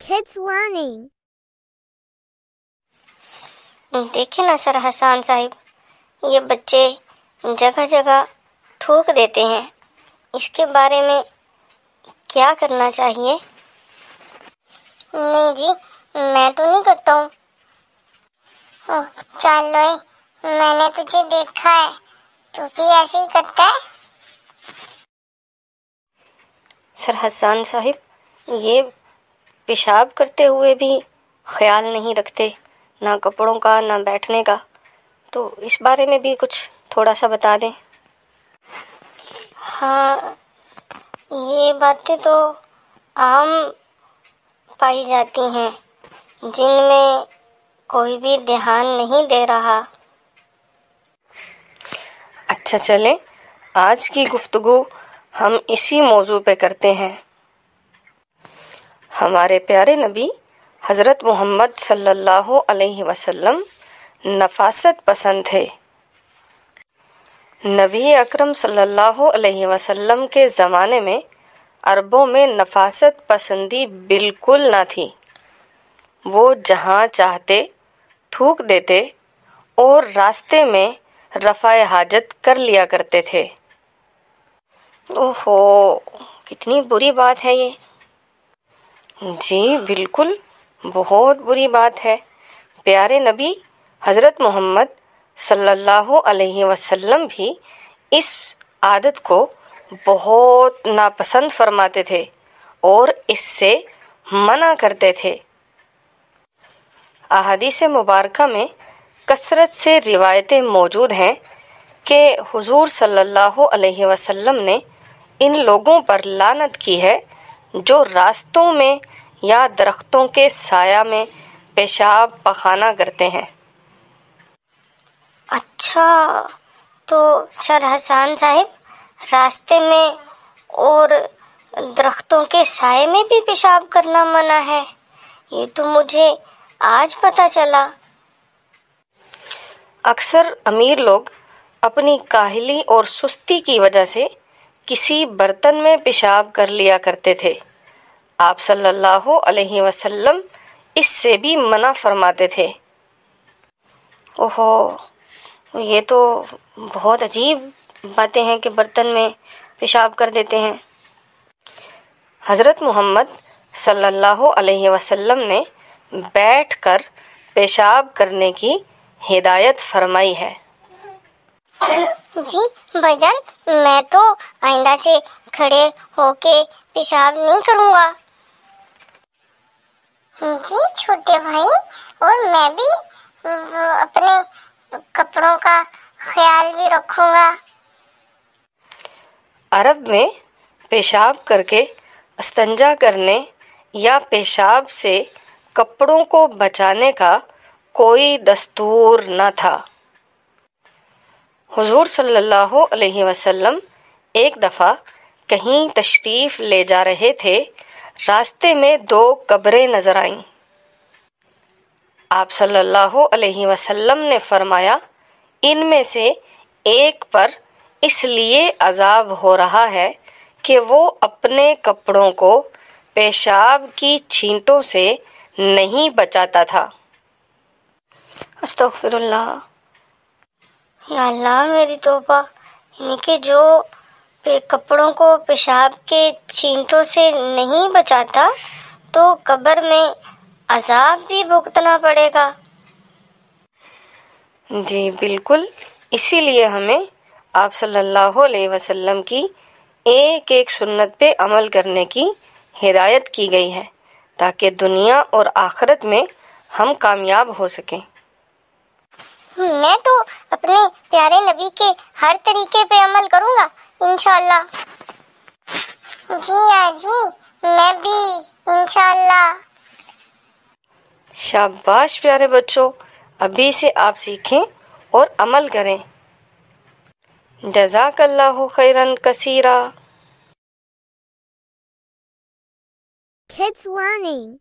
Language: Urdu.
Kids learning. دیکھیں نا سر حسان صاحب، یہ بچے جگہ جگہ تھوک دیتے ہیں، اس کے بارے میں کیا کرنا چاہیے؟ نہیں جی، میں تو نہیں کرتا ہوں۔ چلو، میں نے تجھے دیکھا ہے، تو بھی ایسے ہی کرتا ہے۔ سر حسان صاحب، یہ پیشاب کرتے ہوئے بھی خیال نہیں رکھتے، نہ کپڑوں کا نہ بیٹھنے کا، تو اس بارے میں بھی کچھ تھوڑا سا بتا دیں۔ ہاں، یہ باتیں تو عام پائی جاتی ہیں، جن میں کوئی بھی دھیان نہیں دے رہا۔ اچھا چلیں، آج کی گفتگو ہم اسی موضوع پہ کرتے ہیں۔ ہمارے پیارے نبی حضرت محمد صلی اللہ علیہ وسلم نفاست پسند تھے۔ نبی اکرم صلی اللہ علیہ وسلم کے زمانے میں عربوں میں نفاست پسندی بالکل نہ تھی۔ وہ جہاں چاہتے تھوک دیتے اور راستے میں رفع حاجت کر لیا کرتے تھے۔ اوہو، کتنی بری بات ہے یہ۔ جی بالکل، بہت بری بات ہے۔ پیارے نبی حضرت محمد صلی اللہ علیہ وسلم بھی اس عادت کو بہت ناپسند فرماتے تھے اور اس سے منع کرتے تھے۔ احادیث مبارکہ میں کثرت سے روایتیں موجود ہیں کہ حضور صلی اللہ علیہ وسلم نے ان لوگوں پر لعنت کی ہے جو راستوں میں یا درختوں کے سایہ میں پیشاب پخانہ کرتے ہیں۔ اچھا، تو سر حسان صاحب، راستے میں اور درختوں کے سائے میں بھی پیشاب کرنا منع ہے؟ یہ تو مجھے آج پتہ چلا۔ اکثر امیر لوگ اپنی کاہلی اور سستی کی وجہ سے کسی برتن میں پیشاب کر لیا کرتے تھے۔ آپ صلی اللہ علیہ وسلم اس سے بھی منع فرماتے تھے۔ اوہو، یہ تو بہت عجیب باتیں ہیں کہ برتن میں پیشاب کر دیتے ہیں۔ حضرت محمد صلی اللہ علیہ وسلم نے بیٹھ کر پیشاب کرنے کی ہدایت فرمائی ہے۔ جی بھائی جان، میں تو آئندہ سے کھڑے ہو کے پیشاب نہیں کروں گا۔ جی چھوٹے بھائی، اور میں بھی اپنے کپڑوں کا خیال بھی رکھوں گا۔ عرب میں پیشاب کر کے استنجا کرنے یا پیشاب سے کپڑوں کو بچانے کا کوئی دستور نہ تھا۔ حضور صلی اللہ علیہ وسلم ایک دفعہ کہیں تشریف لے جا رہے تھے، راستے میں 2 قبریں نظر آئیں۔ آپ صلی اللہ علیہ وسلم نے فرمایا، ان میں سے ایک پر اس لیے عذاب ہو رہا ہے کہ وہ اپنے کپڑوں کو پیشاب کی چھینٹوں سے نہیں بچاتا تھا۔ استغفر اللہ، یا اللہ میری توبہ، یعنی کہ جو کپڑوں کو پیشاب کے چھینٹوں سے نہیں بچاتا تو قبر میں عذاب بھی بھگتنا پڑے گا۔ جی بالکل، اسی لیے ہمیں آپ صلی اللہ علیہ وسلم کی ایک ایک سنت پہ عمل کرنے کی ہدایت کی گئی ہے تاکہ دنیا اور آخرت میں ہم کامیاب ہو سکیں۔ میں تو اپنے پیارے نبی کے ہر طریقے پہ عمل کروں گا انشاءاللہ۔ جی میں بھی انشاءاللہ۔ شاباش پیارے بچوں، ابھی سے آپ سیکھیں اور عمل کریں۔ جزاک اللہ خیرن کثیرا۔ Kids learning.